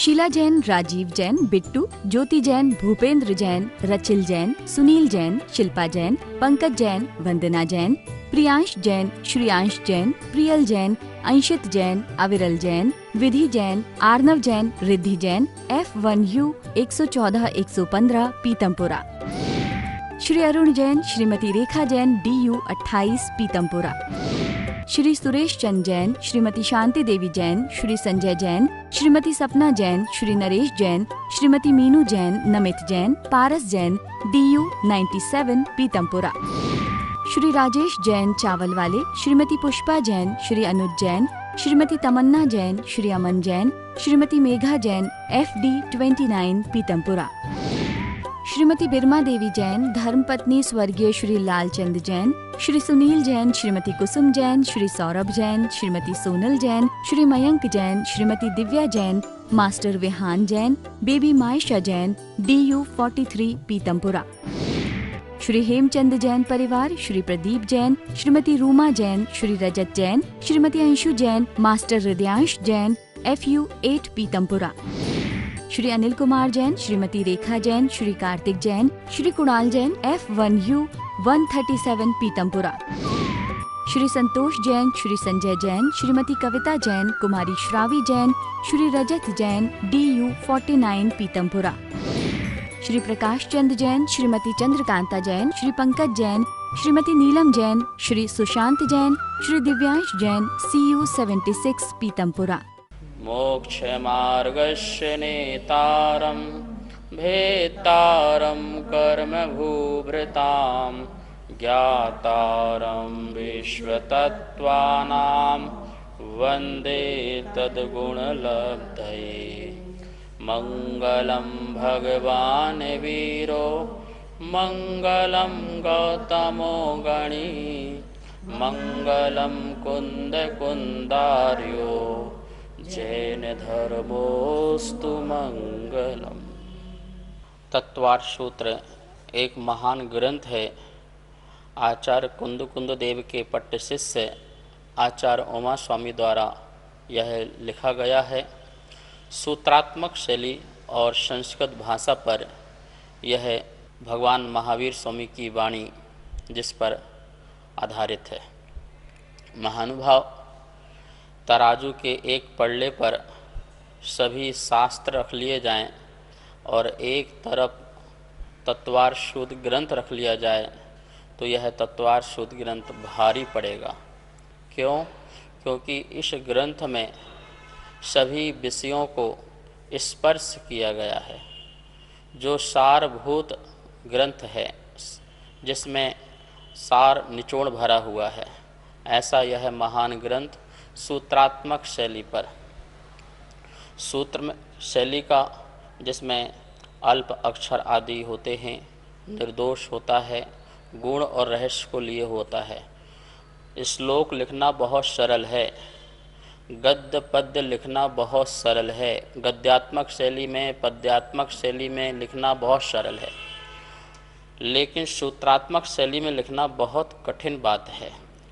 शीला जैन, राजीव जैन, बिट्टू, ज्योति जैन, भूपेंद्र जैन, रचिल जैन, सुनील जैन, शिल्पा जैन, पंकज जैन, वंदना जैन, प्रियांश जैन, श्रियांश जैन, प्रियल जैन, अंशित जैन, अविरल जैन, विधि Jain, Arnav Jain, Riddhi Jain, F1U 114-115 Pitampura. Shri Arun Jain, Shrimati Rekha Jain, DU 28 Pitampura. Shri Suresh Chand Jain, Shrimati Shanti Devi Jain, Shri Sanjay Jain, Shrimati सपना Jain, Shri Naresh Jain, Shrimati Meenu Jain, Namit Jain, Paras Jain, DU 97 Pitampura. Shri Rajesh Jain चावल वाले, श्रीमती पुष्पा जैन, श्री अनुज जैन, श्रीमती तमन्ना जैन, श्री अमन जैन, श्रीमती मेघा जैन, FD 29 पीतमपुरा। श्रीमती बिरमा देवी जैन, धर्मपत्नी स्वर्गीय Shri Lalchand Jain, Shri Sunil Jain, Shrimati Kusum Jain, Shri Saurabh Jain, Shrimati Sonal Jain, Shri Mayank Jain, Shrimati Divya Jain, master Vihan Jain, baby Maysha Jain, DU 43 Pitampura. Shri Hemchand Jain परिवार, Shri Pradeep Jain, Shrimati Ruma Jain, Shri Rajat Jain, Shrimati Anshu Jain, master Hridayansh Jain, FU 8 Pitampura. Shri Anil Kumar Jain, Shrimati Rekha Jain, Shri Kartik Jain, Shri Kunal Jain, F1U 137 Pitampura. Shri Santosh Jain, Shri Sanjay Jain, Shrimati Kavita Jain, कुमारी श्रावी जैन, श्री रजत जैन, DU 49 पीतमपुरा। श्री प्रकाश चंद जैन, श्रीमती चंद्रकांता जैन, श्री पंकज जैन, श्रीमती नीलम जैन, श्री सुशांत जैन, श्री दिव्यांश जैन, CU 76 पीतमपुरा। मोक्ष मार्गस्य नेतारं भेत्तारं कर्म भूभृतां ज्ञातारं विश्वतत्त्वानां वन्दे तद्गुणलब्धये। मंगलम भगवान वीरो मंगलम गौतमो गणी मंगलम कुंद कुंदार्यो जैन धर्मोस्तु मंगलम। तत्वार्थ सूत्र एक महान ग्रंथ है। आचार्य कुंद देव के पट्ट शिष्य आचार्य उमा स्वामी द्वारा यह लिखा गया है। सूत्रात्मक शैली और संस्कृत भाषा पर यह भगवान महावीर स्वामी की वाणी जिस पर आधारित है। महानुभाव, तराजू के एक पल्ले पर सभी शास्त्र रख लिए जाएं और एक तरफ तत्वार्थ शुद्ध ग्रंथ रख लिया जाए तो यह तत्वार्थ शुद्ध ग्रंथ भारी पड़ेगा। क्यों? क्योंकि इस ग्रंथ में सभी विषयों को स्पर्श किया गया है। जो सारभूत ग्रंथ है जिसमें सार निचोड़ भरा हुआ है, ऐसा यह महान ग्रंथ सूत्रात्मक शैली पर, सूत्र में शैली का जिसमें अल्प अक्षर आदि होते हैं, निर्दोष होता है, गुण और रहस्य को लिए होता है। श्लोक लिखना बहुत सरल है, गद्य पद्य लिखना बहुत सरल है, गद्यात्मक शैली में पद्यात्मक शैली में लिखना बहुत सरल है, लेकिन सूत्रात्मक शैली में लिखना बहुत कठिन बात है।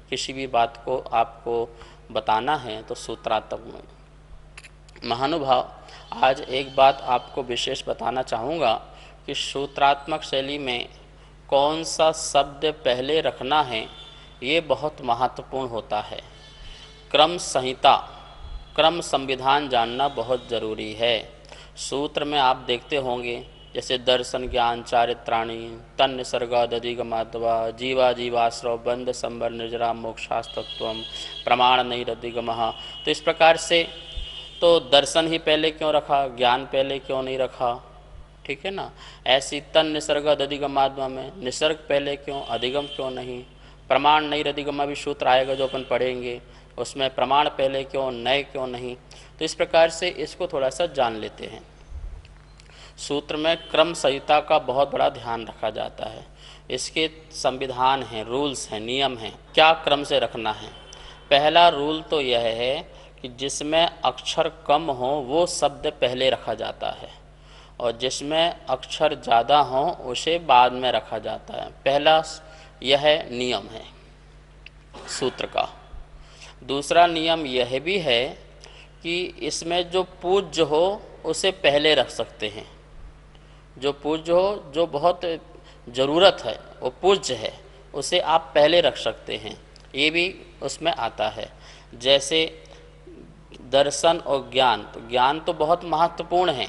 किसी भी बात को आपको बताना है तो सूत्रात्मक में। महानुभाव, आज एक बात आपको विशेष बताना चाहूँगा कि सूत्रात्मक शैली में कौन सा शब्द पहले रखना है ये बहुत महत्वपूर्ण होता है। क्रम संहिता, क्रम संविधान जानना बहुत ज़रूरी है। सूत्र में आप देखते होंगे जैसे दर्शन ज्ञान चारित्राणी तन निसर्गादधिगमात्वा जीवा जीवाश्रव बंध संबर निर्जरा मोक्षास्तत्वम प्रमाण नहीं रधिगमः। तो इस प्रकार से तो दर्शन ही पहले क्यों रखा, ज्ञान पहले क्यों नहीं रखा, ठीक है ना। ऐसी तन निसर्गादधिगमात्मा में निसर्ग पहले क्यों, अधिगम क्यों नहीं। प्रमाण नहीं रधिगमा भी सूत्र आएगा जो अपन पढ़ेंगे, उसमें प्रमाण पहले क्यों, नए क्यों नहीं। तो इस प्रकार से इसको थोड़ा सा जान लेते हैं। सूत्र में क्रम संहिता का बहुत बड़ा ध्यान रखा जाता है। इसके संविधान हैं, रूल्स हैं, नियम हैं, क्या क्रम से रखना है। पहला रूल तो यह है कि जिसमें अक्षर कम हो वो शब्द पहले रखा जाता है और जिसमें अक्षर ज़्यादा हो उसे बाद में रखा जाता है। पहला यह नियम है सूत्र का। दूसरा नियम यह भी है कि इसमें जो पूज्य हो उसे पहले रख सकते हैं। जो पूज्य हो, जो बहुत ज़रूरत है, वो पूज्य है, उसे आप पहले रख सकते हैं, ये भी उसमें आता है। जैसे दर्शन और ज्ञान, तो ज्ञान तो बहुत महत्वपूर्ण है,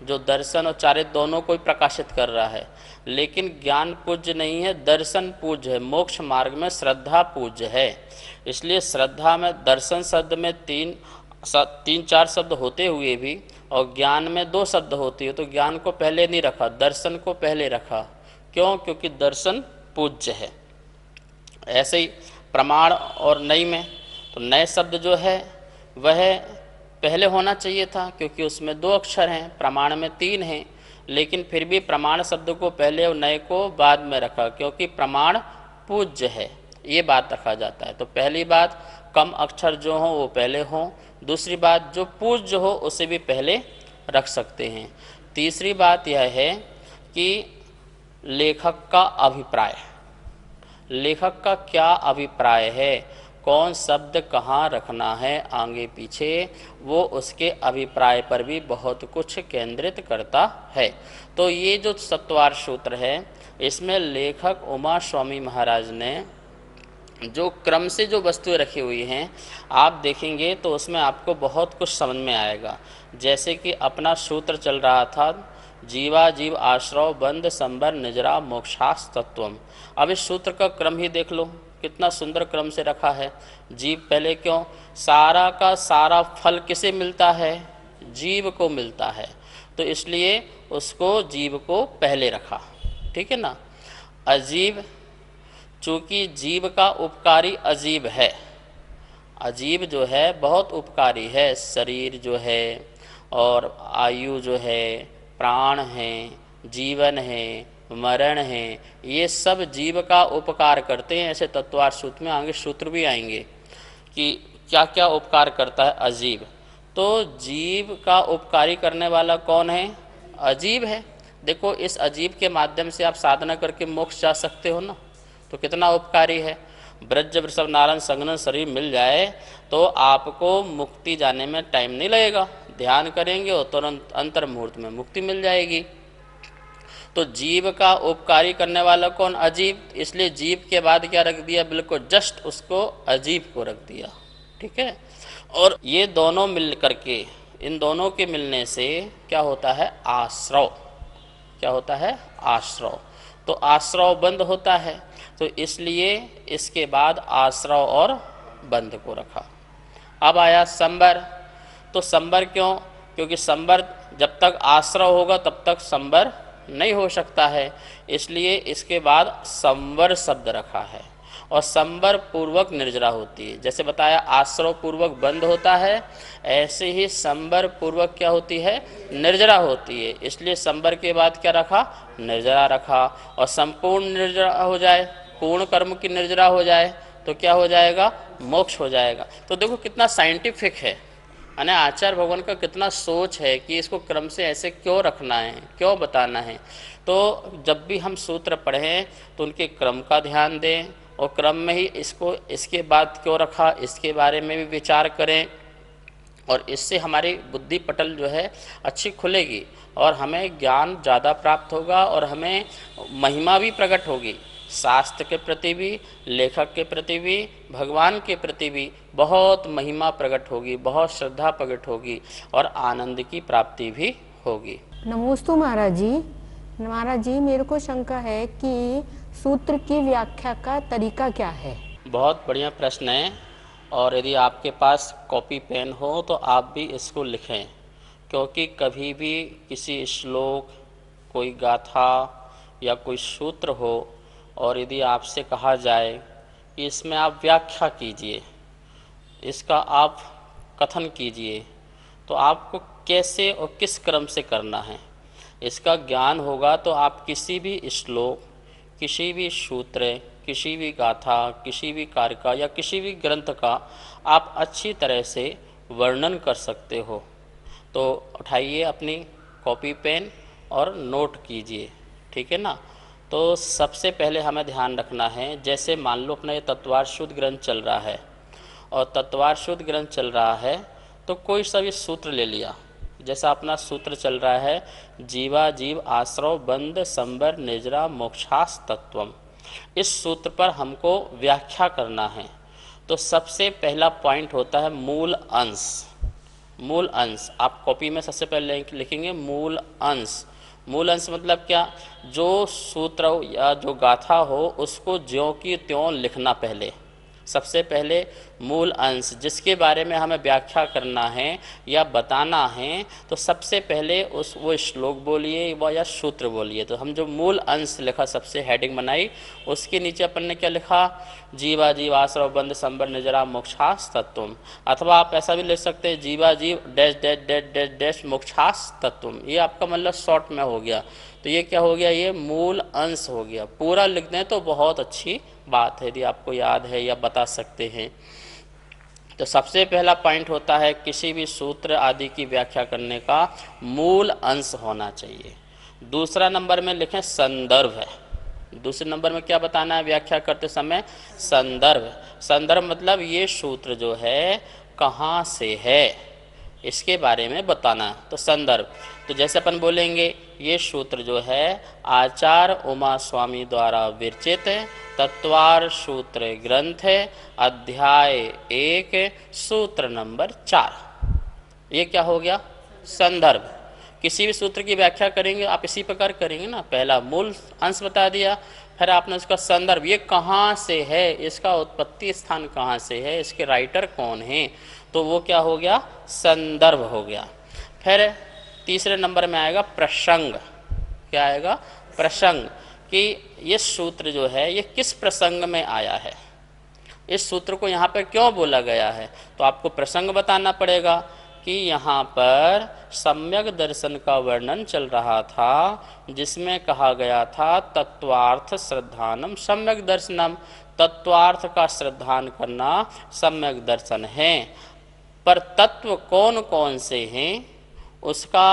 जो दर्शन और चारित्र दोनों को ही प्रकाशित कर रहा है, लेकिन ज्ञान पूज्य नहीं है, दर्शन पूज्य है। मोक्ष मार्ग में श्रद्धा पूज्य है, इसलिए श्रद्धा में दर्शन शब्द में तीन चार शब्द होते हुए भी और ज्ञान में 2 शब्द होती है, तो ज्ञान को पहले नहीं रखा, दर्शन को पहले रखा। क्यों? क्योंकि दर्शन पूज्य है। ऐसे ही प्रमाण और नई में, तो नए शब्द जो है वह पहले होना चाहिए था, क्योंकि उसमें 2 अक्षर हैं, प्रमाण में 3 हैं, लेकिन फिर भी प्रमाण शब्द को पहले और नए को बाद में रखा, क्योंकि प्रमाण पूज्य है, ये बात रखा जाता है। तो पहली बात, कम अक्षर जो हों वो पहले हों। दूसरी बात, जो पूज्य हो उसे भी पहले रख सकते हैं। तीसरी बात यह है कि लेखक का अभिप्राय, लेखक का क्या अभिप्राय है, कौन शब्द कहाँ रखना है आगे पीछे, वो उसके अभिप्राय पर भी बहुत कुछ केंद्रित करता है। तो ये जो सत्वार सूत्र है, इसमें लेखक उमा स्वामी महाराज ने जो क्रम से जो वस्तुएं रखी हुई हैं, आप देखेंगे तो उसमें आपको बहुत कुछ समझ में आएगा। जैसे कि अपना सूत्र चल रहा था, जीवा जीव आश्रव बंध संबर निजरा मोक्षास तत्वम। अब इस सूत्र का क्रम ही देख लो, कितना सुंदर क्रम से रखा है। जीव पहले, क्यों? सारा का सारा फल किसे मिलता है? जीव को मिलता है, तो इसलिए उसको जीव को पहले रखा, ठीक है ना। अजीब, चूँकि जीव का उपकारी अजीब है, अजीब जो है बहुत उपकारी है, शरीर जो है और आयु जो है, प्राण है, जीवन है, मरण है, ये सब जीव का उपकार करते हैं। ऐसे तत्वार सूत्र में आगे सूत्र भी आएंगे कि क्या क्या उपकार करता है अजीब। तो जीव का उपकारी करने वाला कौन है? अजीब है। देखो, इस अजीब के माध्यम से आप साधना करके मोक्ष जा सकते हो ना, तो कितना उपकारी है। ब्रज वृषभ नारायण संगन शरीर मिल जाए तो आपको मुक्ति जाने में टाइम नहीं लगेगा, ध्यान करेंगे और तुरंत अंतर मुहूर्त में मुक्ति मिल जाएगी। तो जीव का उपकारी करने वाला कौन? अजीब। इसलिए जीव के बाद क्या रख दिया? बिल्कुल जस्ट उसको अजीब को रख दिया, ठीक है। और ये दोनों मिल करके, इन दोनों के मिलने से क्या होता है? आश्रव। क्या होता है? आश्रव। तो आश्रव बंध होता है, तो इसलिए इसके बाद आश्रव और बंध को रखा। अब आया संबर। तो संबर क्यों? क्योंकि संबर जब तक आश्रव होगा तब तक संबर नहीं हो सकता है, इसलिए इसके बाद संवर शब्द रखा है। और संबर पूर्वक निर्जरा होती है। जैसे बताया आश्रव पूर्वक बंद होता है, ऐसे ही संबर पूर्वक क्या होती है? निर्जरा होती है। इसलिए संबर के बाद क्या रखा? निर्जरा रखा। और संपूर्ण निर्जरा हो जाए, पूर्ण कर्म की निर्जरा हो जाए तो क्या हो जाएगा? मोक्ष हो जाएगा। तो देखो कितना साइंटिफिक है, यानी आचार्य भगवान का कितना सोच है कि इसको क्रम से ऐसे क्यों रखना है, क्यों बताना है। तो जब भी हम सूत्र पढ़ें तो उनके क्रम का ध्यान दें और क्रम में ही इसको इसके बाद क्यों रखा इसके बारे में भी विचार करें, और इससे हमारी बुद्धि पटल जो है अच्छी खुलेगी और हमें ज्ञान ज़्यादा प्राप्त होगा और हमें महिमा भी प्रकट होगी। शास्त्र के प्रति भी, लेखक के प्रति भी, भगवान के प्रति भी बहुत महिमा प्रकट होगी, बहुत श्रद्धा प्रकट होगी और आनंद की प्राप्ति भी होगी। नमोस्तु महाराज जी। महाराज जी, मेरे को शंका है कि सूत्र की व्याख्या का तरीका क्या है? बहुत बढ़िया प्रश्न है, और यदि आपके पास कॉपी पेन हो तो आप भी इसको लिखें, क्योंकि कभी भी किसी श्लोक, कोई गाथा या कोई सूत्र हो और यदि आपसे कहा जाए कि इसमें आप व्याख्या कीजिए, इसका आप कथन कीजिए, तो आपको कैसे और किस क्रम से करना है इसका ज्ञान होगा तो आप किसी भी श्लोक, किसी भी सूत्र, किसी भी गाथा, किसी भी कारका या किसी भी ग्रंथ का आप अच्छी तरह से वर्णन कर सकते हो। तो उठाइए अपनी कॉपी पेन और नोट कीजिए, ठीक है ना। तो सबसे पहले हमें ध्यान रखना है, जैसे मान लो अपना ये तत्वार शुद्ध ग्रंथ चल रहा है और तत्वार शुद्ध ग्रंथ चल रहा है तो कोई सा भी सूत्र ले लिया जैसा अपना सूत्र चल रहा है, जीवा जीव आश्रव बंध संबर निजरा मोक्षास तत्वम, इस सूत्र पर हमको व्याख्या करना है। तो सबसे पहला पॉइंट होता है मूल अंश। मूल अंश आप कॉपी में सबसे पहले लिखेंगे मूल अंश। मूल अंश मतलब क्या? जो सूत्र या जो गाथा हो उसको ज्यों की त्यों लिखना पहले। सबसे पहले मूल अंश जिसके बारे में हमें व्याख्या करना है या बताना है, तो सबसे पहले वो श्लोक बोलिए व या सूत्र बोलिए। तो हम जो मूल अंश लिखा, सबसे हेडिंग बनाई, उसके नीचे अपन ने क्या लिखा? जीवा जीव आश्रव बंध संबर निजरा मोक्षास तत्वम। अथवा आप ऐसा भी लिख सकते हैं जीवा जीव dash dash dash dash dash मोक्षास तत्वम। ये आपका मतलब शॉर्ट में हो गया। तो ये क्या हो गया? ये मूल अंश हो गया। पूरा लिख दें तो बहुत अच्छी बात है, यदि आपको याद है या बता सकते हैं। तो सबसे पहला पॉइंट होता है किसी भी सूत्र आदि की व्याख्या करने का मूल अंश होना चाहिए। दूसरा नंबर में लिखें संदर्भ है। दूसरे नंबर में क्या बताना है व्याख्या करते समय? संदर्भ। संदर्भ मतलब ये सूत्र जो है कहाँ से है, इसके बारे में बताना। तो संदर्भ, तो जैसे अपन बोलेंगे ये सूत्र जो है आचार्य उमा स्वामी द्वारा विरचित तत्वार सूत्र ग्रंथ है, अध्याय 1 सूत्र नंबर 4। ये क्या हो गया? संदर्भ। किसी भी सूत्र की व्याख्या करेंगे आप इसी प्रकार करेंगे ना, पहला मूल अंश बता दिया, फिर आपने उसका संदर्भ, ये कहाँ से है, इसका उत्पत्ति स्थान कहाँ से है, इसके राइटर कौन हैं, तो वो क्या हो गया? संदर्भ हो गया। फिर तीसरे नंबर में आएगा प्रसंग। क्या आएगा? प्रसंग, कि ये सूत्र जो है ये किस प्रसंग में आया है, इस सूत्र को यहाँ पर क्यों बोला गया है। तो आपको प्रसंग बताना पड़ेगा कि यहाँ पर सम्यक दर्शन का वर्णन चल रहा था, जिसमें कहा गया था तत्वार्थ श्रद्धानम सम्यक दर्शनम। तत्वार्थ का श्रद्धान करना सम्यक दर्शन है। पर तत्व कौन कौन से हैं, उसका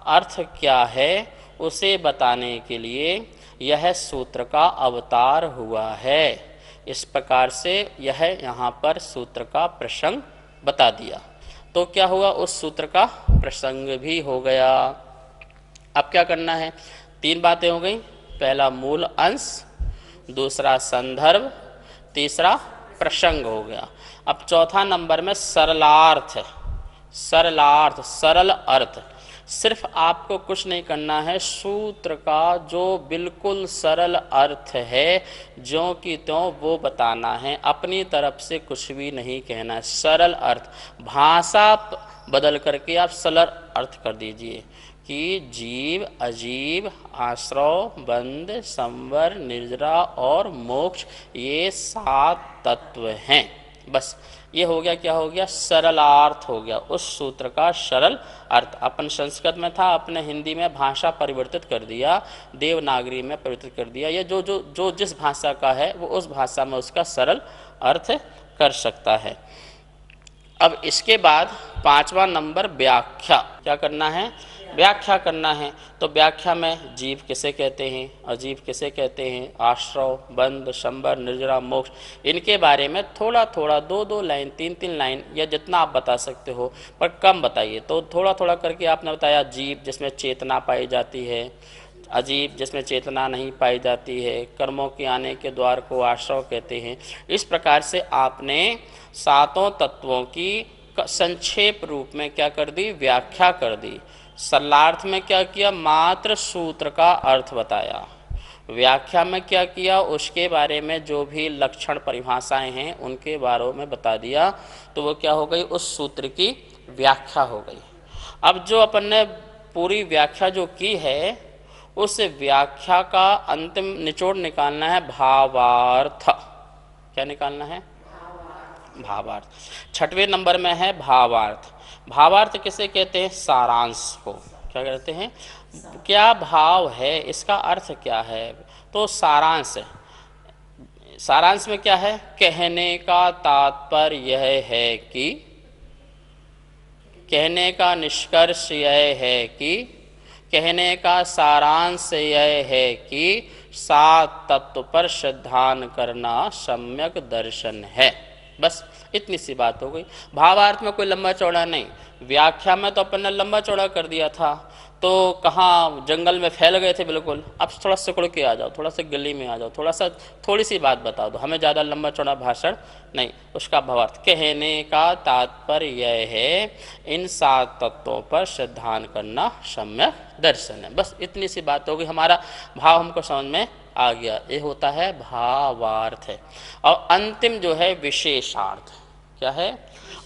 अर्थ क्या है, उसे बताने के लिए यह सूत्र का अवतार हुआ है। इस प्रकार से यह यहाँ पर सूत्र का प्रसंग बता दिया। तो क्या हुआ? उस सूत्र का प्रसंग भी हो गया। अब क्या करना है? 3 बातें हो गई। पहला मूल अंश, दूसरा संदर्भ, तीसरा प्रसंग हो गया। अब चौथा नंबर में सरलार्थ। सरलार्थ, सरल अर्थ। सिर्फ आपको कुछ नहीं करना है, सूत्र का जो बिल्कुल सरल अर्थ है ज्यों की त्यों वो बताना है, अपनी तरफ से कुछ भी नहीं कहना है। सरल अर्थ, भाषा बदल करके आप सरल अर्थ कर दीजिए कि जीव अजीव आश्रव बंध संवर निर्जरा और मोक्ष ये 7 तत्व हैं। बस ये हो गया। क्या हो गया? सरलार्थ हो गया, उस सूत्र का सरल अर्थ। अपन संस्कृत में था, अपने हिंदी में भाषा परिवर्तित कर दिया, देवनागरी में परिवर्तित कर दिया। ये जो जिस भाषा का है वो उस भाषा में उसका सरल अर्थ कर सकता है। अब इसके बाद 5वां नंबर व्याख्या। क्या करना है? व्याख्या करना है। तो व्याख्या में जीव किसे कहते हैं, अजीव किसे कहते हैं, आश्रव बंध संबर निर्जरा मोक्ष, इनके बारे में थोड़ा थोड़ा 2-2 लाइन 3-3 लाइन या जितना आप बता सकते हो, पर कम बताइए। तो थोड़ा थोड़ा करके आपने बताया जीव जिसमें चेतना पाई जाती है, अजीब जिसमें चेतना नहीं पाई जाती है, कर्मों के आने के द्वार को आश्रव कहते हैं। इस प्रकार से आपने 7 तत्वों की संक्षेप रूप में क्या कर दी? व्याख्या कर दी। सरलार्थ में क्या किया? मात्र सूत्र का अर्थ बताया। व्याख्या में क्या किया? उसके बारे में जो भी लक्षण परिभाषाएं हैं उनके बारे में बता दिया। तो वो क्या हो गई? उस सूत्र की व्याख्या हो गई। अब जो अपन ने पूरी व्याख्या जो की है, उस व्याख्या का अंतिम निचोड़ निकालना है भावार्थ। क्या निकालना है? भावार्थ। 6वें नंबर में है भावार्थ। भावार्थ किसे कहते हैं? सारांश को। क्या कहते हैं? क्या भाव है, इसका अर्थ क्या है। तो सारांश। सारांश में क्या है? कहने का तात्पर्य यह है कि, कहने का निष्कर्ष यह है कि, कहने का सारांश यह है कि 7 तत्व पर श्रद्धान करना सम्यक दर्शन है। बस इतनी सी बात हो गई। भावार्थ में कोई लंबा चौड़ा नहीं, व्याख्या में तो अपन ने लंबा चौड़ा कर दिया था, तो कहाँ जंगल में फैल गए थे बिल्कुल। अब थोड़ा सिकुड़ के आ जाओ, थोड़ा सा गली में आ जाओ, थोड़ी सी बात बता दो, हमें ज़्यादा लंबा चौड़ा भाषण नहीं। उसका भावार्थ कहने का तात्पर्य यह है, इन 7 तत्वों पर श्रद्धान करना सम्यक दर्शन है। बस इतनी सी बात होगी, हमारा भाव हमको समझ में आ गया। ये होता है भावार्थ है। और अंतिम जो है विशेषार्थ, क्या है?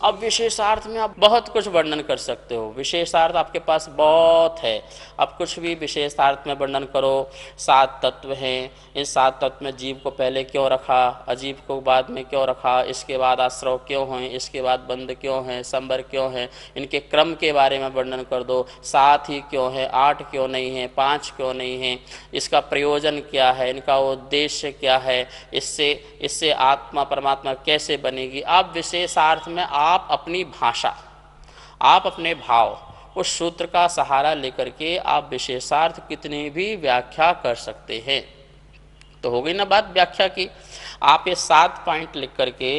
अब विशेषार्थ में आप बहुत कुछ वर्णन कर सकते हो, विशेषार्थ आपके पास बहुत है। अब कुछ भी विशेषार्थ में वर्णन करो। 7 तत्व हैं, इन 7 तत्व में जीव को पहले क्यों रखा, अजीब को बाद में क्यों रखा, इसके बाद आश्रव क्यों हैं, इसके बाद बंध क्यों हैं, संबर क्यों हैं, इनके क्रम के बारे में वर्णन कर दो। 7 ही क्यों है, 8 क्यों नहीं है, 5 क्यों नहीं है, इसका प्रयोजन क्या है, इनका उद्देश्य क्या है, इससे आत्मा परमात्मा कैसे बनेगी। आप विशेषार्थ में आप अपनी भाषा, आप अपने भाव, उस सूत्र का सहारा लेकर के आप विशेषार्थ कितनी भी व्याख्या कर सकते हैं। तो हो गई ना बात व्याख्या की। आप ये 7 पॉइंट लिख करके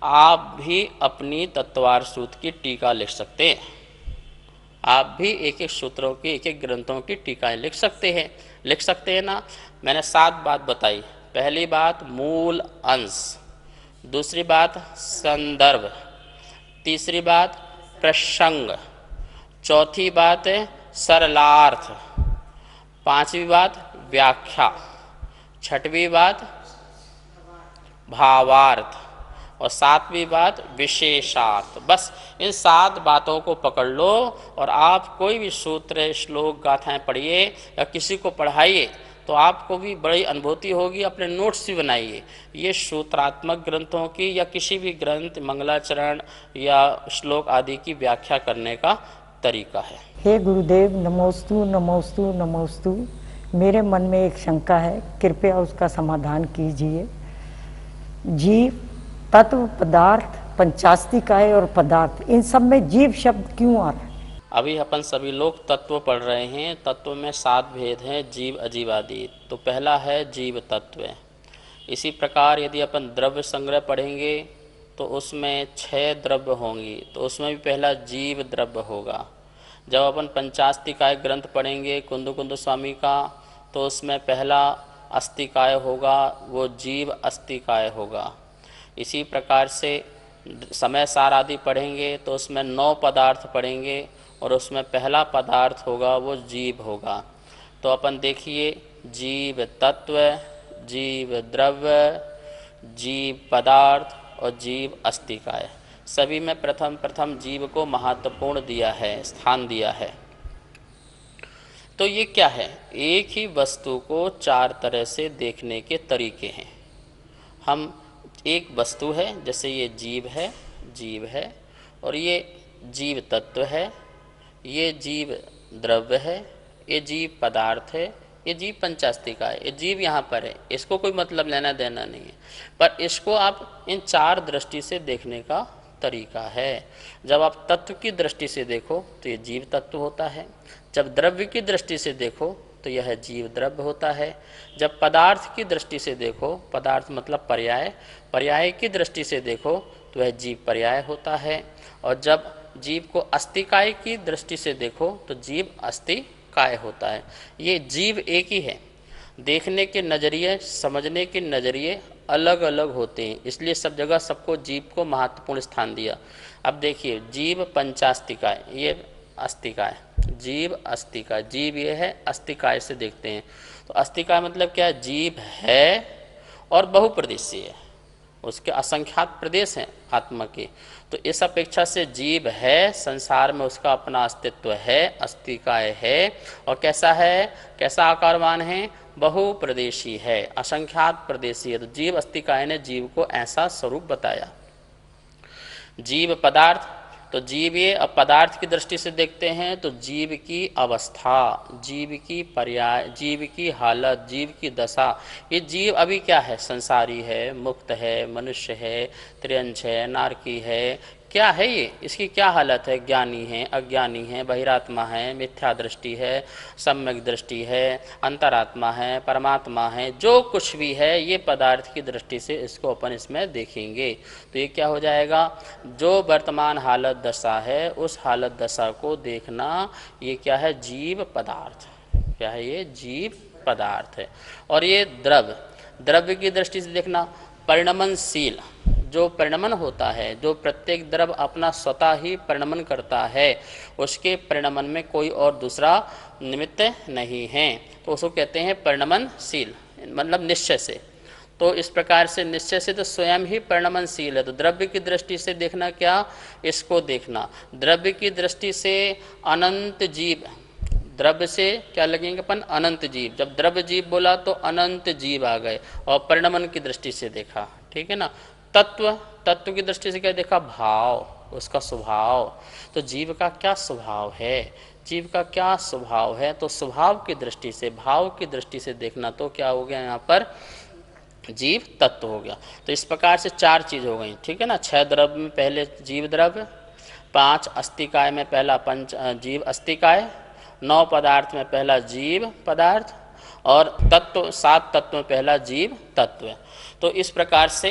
आप भी अपनी तत्वार्थ सूत्र की टीका लिख सकते हैं। आप भी एक एक सूत्रों की, एक एक ग्रंथों की टीकाएं लिख सकते हैं ना। मैंने 7 बात बताई। पहली बात मूल अंश, दूसरी बात संदर्भ, तीसरी बात प्रसंग, चौथी बात सरलार्थ, पांचवी बात व्याख्या, छठवीं बात भावार्थ और 7वीं बात विशेषार्थ। बस इन 7 बातों को पकड़ लो और आप कोई भी सूत्र, श्लोक, गाथाएं पढ़िए या किसी को पढ़ाइए तो आपको भी बड़ी अनुभूति होगी। अपने नोट्स भी बनाइए। ये सूत्रात्मक ग्रंथों की या किसी भी ग्रंथ, मंगलाचरण या श्लोक आदि की व्याख्या करने का तरीका है। हे गुरुदेव, नमोस्तु नमोस्तु नमोस्तु। मेरे मन में एक शंका है, कृपया उसका समाधान कीजिए। जीव, तत्व, पदार्थ, पंचास्तिकाय और पदार्थ, इन सब में जीव शब्द क्यों आ रहा है? अभी अपन सभी लोग तत्व पढ़ रहे हैं। तत्व में 7 भेद हैं, जीव, अजीव आदि। तो पहला है जीव तत्व। इसी प्रकार यदि अपन द्रव्य संग्रह पढ़ेंगे तो उसमें 6 द्रव्य होंगी, तो उसमें भी पहला जीव द्रव्य होगा। जब अपन पंचास्तिकाय ग्रंथ पढ़ेंगे कुंद स्वामी का, तो उसमें पहला अस्तिकाय होगा, वो जीव अस्तिकाय होगा। इसी प्रकार से समय सार आदि पढ़ेंगे तो उसमें 9 पदार्थ पढ़ेंगे और उसमें पहला पदार्थ होगा वो जीव होगा। तो अपन देखिए, जीव तत्व, जीव द्रव्य, जीव पदार्थ और जीव अस्तिकाय, सभी में प्रथम जीव को महत्वपूर्ण दिया है, स्थान दिया है। तो ये क्या है? एक ही वस्तु को 4 तरह से देखने के तरीके हैं। हम एक वस्तु है, जैसे ये जीव है और ये जीव तत्व है, ये जीव द्रव्य है, ये जीव पदार्थ है, ये जीव पंचास्तिका है। ये जीव यहाँ पर है, इसको कोई मतलब लेना देना नहीं है, पर इसको आप इन 4 दृष्टि से देखने का तरीका है। जब आप तत्व की दृष्टि से देखो तो ये जीव तत्व होता है, जब द्रव्य की दृष्टि से देखो तो यह जीव द्रव्य होता है, जब पदार्थ की दृष्टि से देखो, पदार्थ मतलब पर्याय की दृष्टि से देखो तो वह जीव पर्याय होता है, और जब जीव को अस्तिकाय की दृष्टि से देखो तो जीव अस्तिकाय होता है। ये जीव एक ही है, देखने के नज़रिए, समझने के नज़रिए अलग अलग होते हैं, इसलिए सब जगह सबको जीव को महत्वपूर्ण स्थान दिया। अब देखिए, जीव पंचास्तिकाय, ये अस्तिकाय, जीव अस्तिकाय, जीव ये है, अस्तिकाय से देखते हैं तो अस्तिकाय मतलब क्या है? जीव है और बहुप्रदेशीय है, उसके असंख्यात प्रदेश हैं आत्मा के। तो इस अपेक्षा से जीव है, संसार में उसका अपना अस्तित्व है, अस्तिकाय है, और कैसा है, कैसा आकारवान है? बहुप्रदेशी है, असंख्यात प्रदेशी है। तो जीव अस्तिकाय ने जीव को ऐसा स्वरूप बताया। जीव पदार्थ, तो जीव ये अब पदार्थ की दृष्टि से देखते हैं तो जीव की अवस्था, जीव की पर्याय, जीव की हालत, जीव की दशा। ये जीव अभी क्या है? संसारी है, मुक्त है, मनुष्य है, त्रियंश है, नारकी है, क्या है ये, इसकी क्या हालत है, ज्ञानी है, अज्ञानी है, बहिरात्मा है, मिथ्या दृष्टि है, सम्यक दृष्टि है, अंतरात्मा है, परमात्मा है, जो कुछ भी है ये पदार्थ की दृष्टि से इसको अपन इसमें देखेंगे। तो ये क्या हो जाएगा, जो वर्तमान हालत दशा है उस हालत दशा को देखना, ये क्या है, जीव पदार्थ। क्या है ये, जीव पदार्थ है। और ये द्रव्य की दृष्टि से देखना, परिणमनशील, जो परिणमन होता है, जो प्रत्येक द्रव्य अपना स्वतः ही परिणमन करता है, उसके परिणमन में कोई और दूसरा निमित्त नहीं है, तो उसको कहते हैं परिणमनशील, मतलब निश्चय से। तो इस प्रकार से निश्चय से तो स्वयं ही परिणमनशील है। तो द्रव्य की दृष्टि से देखना क्या, इसको देखना। द्रव्य की दृष्टि से अनंत जीव, द्रव्य से क्या लगेंगे अपन, अनंत जीव। जब द्रव्य जीव बोला तो अनंत जीव आ गए, और परिणमन की दृष्टि से देखा, ठीक है ना। तत्व की दृष्टि से क्या देखा, भाव, उसका स्वभाव। तो जीव का क्या स्वभाव है, जीव का क्या स्वभाव है, तो स्वभाव की दृष्टि से, भाव की दृष्टि से देखना, तो क्या हो गया यहाँ पर, जीव तत्व हो गया। तो इस प्रकार से 4 चीज हो गई, ठीक है ना। 6 द्रव्य में पहले जीव द्रव्य, 5 अस्थिकाय में पहला पंच जीव अस्थिकाय, 9 पदार्थ में पहला जीव पदार्थ, और तत्व 7 तत्व में पहला जीव तत्व। तो इस प्रकार से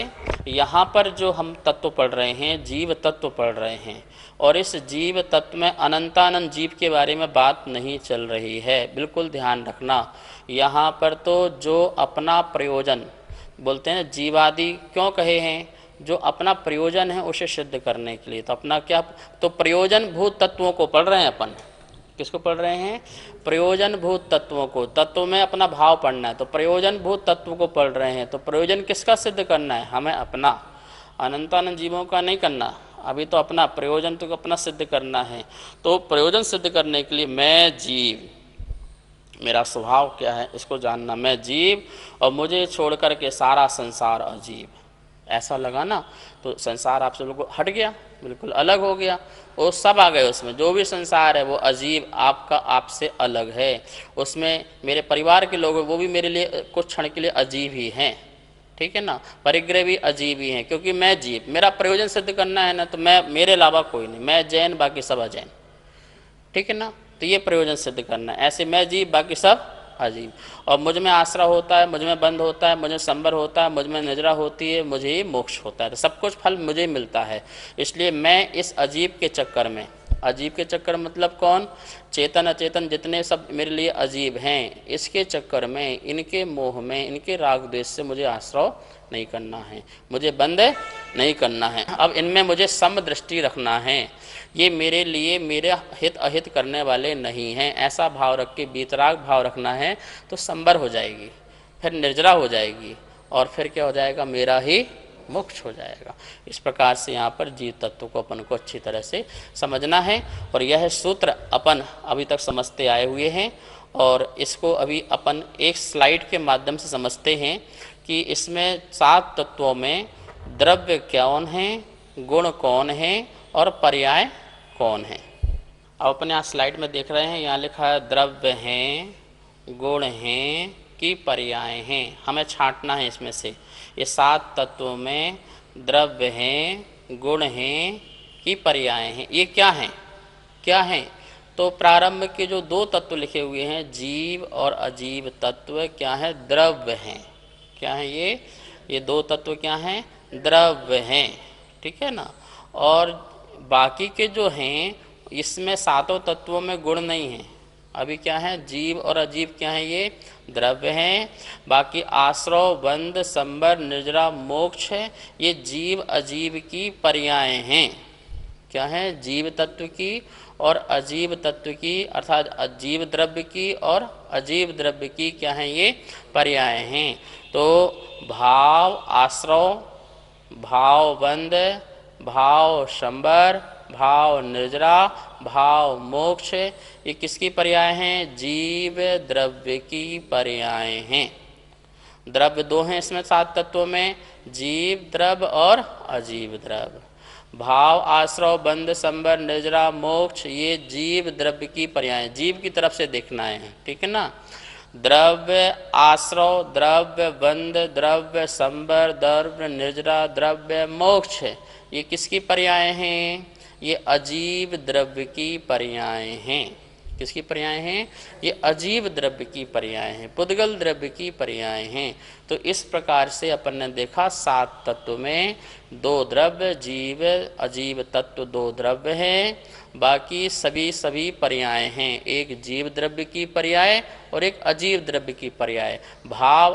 यहाँ पर जो हम तत्व पढ़ रहे हैं, जीव तत्व पढ़ रहे हैं, और इस जीव तत्व में अनंतानंद जीव के बारे में बात नहीं चल रही है, बिल्कुल ध्यान रखना। यहाँ पर तो जो अपना प्रयोजन बोलते हैं, जीवादि क्यों कहे हैं, जो अपना प्रयोजन है उसे सिद्ध करने के लिए। तो अपना क्या, तो प्रयोजन भूत तत्वों को पढ़ रहे हैं अपन। किसको पढ़ रहे हैं, प्रयोजन भूत तत्वों को। तत्व में अपना भाव पढ़ना है, तो प्रयोजन भूत तत्व को पढ़ रहे हैं। तो प्रयोजन किसका सिद्ध करना है, हमें अपना, अनंतानंद जीवों का नहीं करना। अभी तो अपना प्रयोजन तो अपना सिद्ध करना है। तो प्रयोजन सिद्ध करने के लिए मैं जीव, मेरा स्वभाव क्या है इसको जानना, मैं जीव और मुझे छोड़ कर के सारा संसार अजीब, ऐसा लगा ना। तो संसार आप सब लोगों को हट गया, बिल्कुल अलग हो गया, वो सब आ गए उसमें। जो भी संसार है वो अजीब, आपका आपसे अलग है। उसमें मेरे परिवार के लोग वो भी मेरे लिए कुछ क्षण के लिए अजीब ही हैं, ठीक है ना। परिग्रह भी अजीब ही हैं, क्योंकि मैं जीव, मेरा प्रयोजन सिद्ध करना है ना, तो मैं, मेरे अलावा कोई नहीं, मैं जैन बाकी सब अजैन, ठीक है ना। तो ये प्रयोजन सिद्ध करना है। ऐसे मैं जीव बाकी सब अजीब, और मुझ में आश्रय होता है, मुझ में बंध होता है, मुझ में संबर होता है, मुझ में निद्रा होती है, मुझे ही मोक्ष होता है। तो सब कुछ फल मुझे मिलता है। इसलिए मैं इस अजीब के चक्कर में, अजीब के चक्कर मतलब कौन, चेतन अचेतन जितने सब मेरे लिए अजीब हैं, इसके चक्कर में, इनके मोह में, इनके राग द्वेष से मुझे आश्रय नहीं करना है, मुझे बंद नहीं करना है। अब इनमें मुझे सम दृष्टि रखना है। ये मेरे लिए मेरे हित अहित करने वाले नहीं हैं, ऐसा भाव रख के, बीतराग भाव रखना है, तो संबर हो जाएगी, फिर निर्जरा हो जाएगी, और फिर क्या हो जाएगा, मेरा ही मोक्ष हो जाएगा। इस प्रकार से यहाँ पर जीव तत्व को अपन को अच्छी तरह से समझना है। और यह सूत्र अपन अभी तक समझते आए हुए हैं, और इसको अभी अपन एक स्लाइड के माध्यम से समझते हैं कि इसमें 7 तत्वों में द्रव्य कौन है, गुण कौन है, और पर्याय कौन है। अब अपने यहाँ स्लाइड में देख रहे हैं, यहाँ लिखा है द्रव्य हैं, गुण हैं कि पर्याय हैं। हमें छांटना है इसमें से, ये 7 तत्वों में द्रव्य हैं, गुण हैं कि पर्याय हैं, ये क्या हैं, क्या हैं। तो प्रारंभ के जो 2 तत्व लिखे हुए हैं, जीव और अजीव तत्व, क्या है, द्रव्य हैं। क्या है ये 2 तत्व क्या हैं, द्रव्य हैं, ठीक है ना। और बाकी के जो हैं, इसमें 7 तत्वों में गुण नहीं है। अभी क्या है, जीव और अजीव क्या है, ये द्रव्य हैं। बाकी आश्रव, बंध, संबर, निर्जरा, मोक्ष है, ये जीव अजीव की पर्याय हैं। क्या है, जीव तत्व की और अजीव तत्व की, अर्थात अजीव द्रव्य की और अजीव द्रव्य की क्या है, ये पर्याय हैं। तो भाव आश्रव, भाव बंध, भाव संबर, भाव निर्जरा, भाव मोक्ष, ये किसकी पर्याय हैं, जीव द्रव्य की पर्याय हैं। द्रव्य 2 हैं इसमें 7 तत्वों में, जीव द्रव्य और अजीव द्रव्य। भाव आश्रव, बंध, संबर, निर्जरा, मोक्ष, ये जीव द्रव्य की पर्याय, जीव की तरफ से देखना है, ठीक है ना। द्रव्य आश्रव, द्रव्य बंध, द्रव्य संबर, द्रव्य निर्जरा, द्रव्य मोक्ष, ये किसकी पर्याय हैं? ये अजीव द्रव्य की पर्याय हैं। किसकी पर्याय हैं? ये अजीव द्रव्य की पर्याय हैं, पुद्गल द्रव्य की पर्याय हैं। तो इस प्रकार से अपन ने देखा 7 तत्व में 2 द्रव्य, जीव अजीव तत्व 2 द्रव्य हैं, बाकी सभी पर्याय हैं। एक जीव द्रव्य की पर्याय और एक अजीव द्रव्य की पर्याय। भाव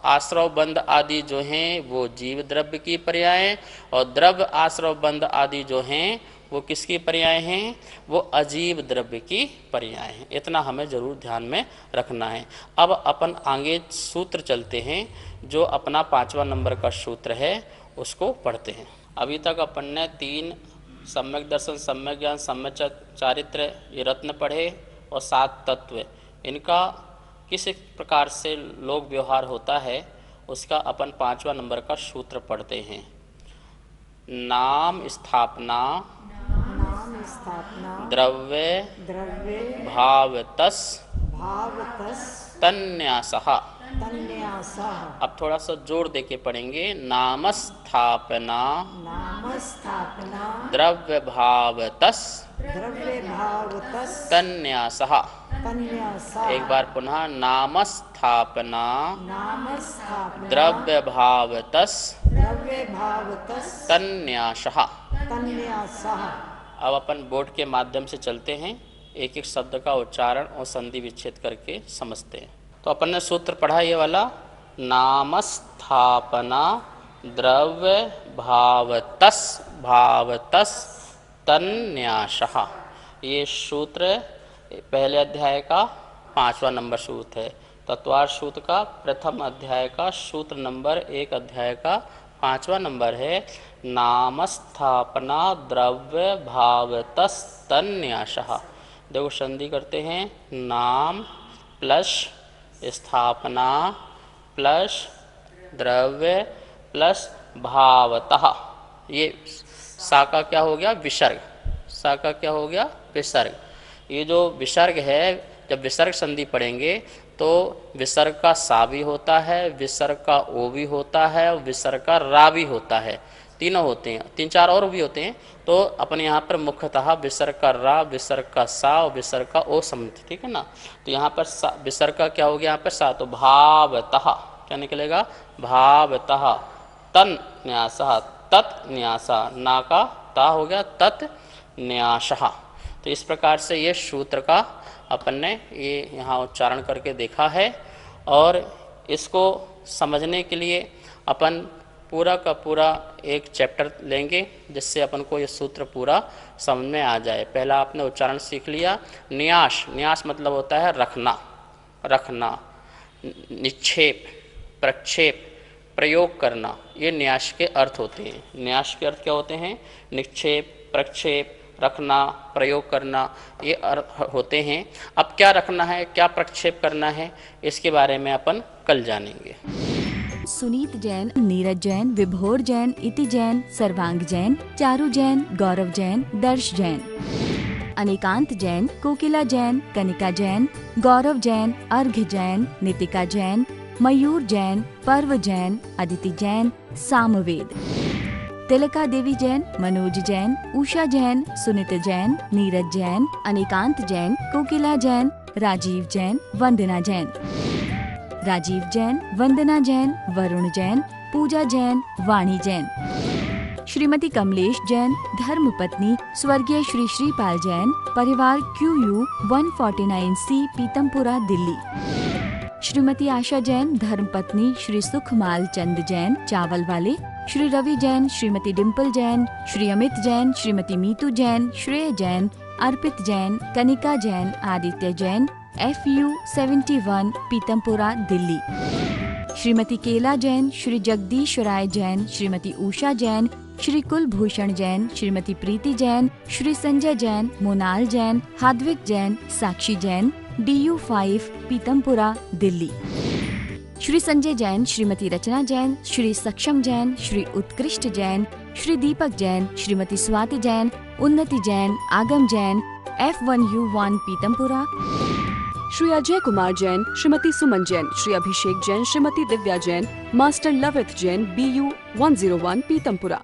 आश्रव बंध आदि जो हैं वो जीव द्रव्य की पर्याय, और द्रव्य आश्रव बंध आदि जो हैं वो किसकी पर्याय हैं? वो अजीव द्रव्य की पर्याय हैं। इतना हमें जरूर ध्यान में रखना है। अब अपन आगे सूत्र चलते हैं, जो अपना 5वां नंबर का सूत्र है उसको पढ़ते हैं। अभी तक अपन ने 3 सम्यक दर्शन, सम्यक ज्ञान, सम्यक चारित्र ये रत्न पढ़े, और 7 तत्व, इनका किस प्रकार से लोक व्यवहार होता है उसका अपन 5वां नंबर का सूत्र पढ़ते हैं। नाम स्थापना द्रव्य भावतस तन्यासः। अब थोड़ा सा जोर देके पढ़ेंगे। नामस्थापना द्रव्य भावतस तन्यासः। एक बार पुनः। नामस्थापना द्रव्य भावतस तन्यासः। अब अपन बोर्ड के माध्यम से चलते हैं, एक एक शब्द का उच्चारण और संधि विच्छेद करके समझते हैं। तो अपन ने सूत्र पढ़ा ये वाला, नामस्थापना द्रव्य भावतस तन्यासः। ये सूत्र पहले अध्याय का 5वां नंबर सूत्र है। तत्वार्थ सूत्र का प्रथम अध्याय का सूत्र नंबर 1 अध्याय का 5वां नंबर है। नामस्थापना द्रव्य भावतस तन्यासः। देखो संधि करते हैं। नाम प्लस स्थापना प्लस द्रव्य प्लस भावतः। ये सा का क्या हो गया? विसर्ग। सा का क्या हो गया? विसर्ग। ये जो विसर्ग है, जब विसर्ग संधि पढ़ेंगे तो विसर्ग का सा भी होता है, विसर्ग का ओ भी होता है, और विसर्ग का रा भी होता है। तीनों होते हैं, 3-4 और भी होते हैं। तो अपन यहाँ पर मुख्यतः विसर्ग का रा, विसर्ग का सा और विसर्ग का ओ समझते, ठीक है ना। तो यहाँ पर विसर्ग का क्या हो गया? यहाँ पर सा, तो भावतः क्या निकलेगा? भावतः। तन न्यासः, तत् न्यासः, ना का ता हो गया तत् न्यासः। तो इस प्रकार से ये सूत्र का अपन ने ये यहाँ उच्चारण करके देखा है, और इसको समझने के लिए अपन पूरा का पूरा एक चैप्टर लेंगे, जिससे अपन को ये सूत्र पूरा समझ में आ जाए। पहला आपने उच्चारण सीख लिया, न्यास। न्यास मतलब होता है रखना, रखना। निक्षेप, प्रक्षेप, प्रयोग करना, ये न्यास के अर्थ होते हैं। न्यास के अर्थ क्या होते हैं? निक्षेप, प्रक्षेप, रखना, प्रयोग करना, ये अर्थ होते हैं। अब क्या रखना है, क्या प्रक्षेप करना है, इसके बारे में अपन कल जानेंगे। सुनीत जैन, नीरज जैन, विभोर जैन, इति जैन, सर्वांग जैन, चारू जैन, गौरव जैन, दर्श जैन, अनेकांत जैन, कोकिला जैन, कनिका जैन, गौरव जैन, अर्घ्य जैन, नितिका जैन, मयूर जैन, पर्व जैन, अदिति जैन, सामवेद, तिलका देवी जैन, मनोज जैन, उषा जैन, सुनीत जैन, नीरज जैन, अनेकांत जैन, कोकिला जैन, राजीव जैन, वंदना जैन, राजीव जैन, वंदना जैन, वरुण जैन, पूजा जैन, वाणी जैन, श्रीमती कमलेश जैन, धर्मपत्नी स्वर्गीय श्री श्रीपाल जैन, परिवार QU 149C, पीतमपुरा, दिल्ली, श्रीमती आशा जैन, धर्मपत्नी श्री सुखमाल चंद जैन, चावल वाले, श्री रवि जैन, श्रीमती डिम्पल जैन, श्री अमित जैन, श्रीमती मीतू जैन, श्रेय जैन, अर्पित जैन, कनिका जैन, आदित्य जैन, FU 71, पीतमपुरा, दिल्ली, श्रीमती केला जैन, श्री जगदीश राय जैन, श्रीमती उषा जैन, श्री कुलभूषण जैन, श्रीमती प्रीति जैन, श्री संजय जैन, मोनाल जैन, हाद्विक जैन, साक्षी जैन, DU 5, पीतमपुरा, दिल्ली, श्री संजय जैन, श्रीमती रचना जैन, श्री सक्षम जैन, श्री उत्कृष्ट जैन, श्री दीपक जैन, श्रीमती स्वाति जैन, उन्नति जैन, आगम जैन, F1U1, पीतमपुरा, श्री अजय कुमार जैन, श्रीमती सुमन जैन, श्री अभिषेक जैन, श्रीमती दिव्या जैन, मास्टर लवित जैन, BU 101 पीतमपुरा।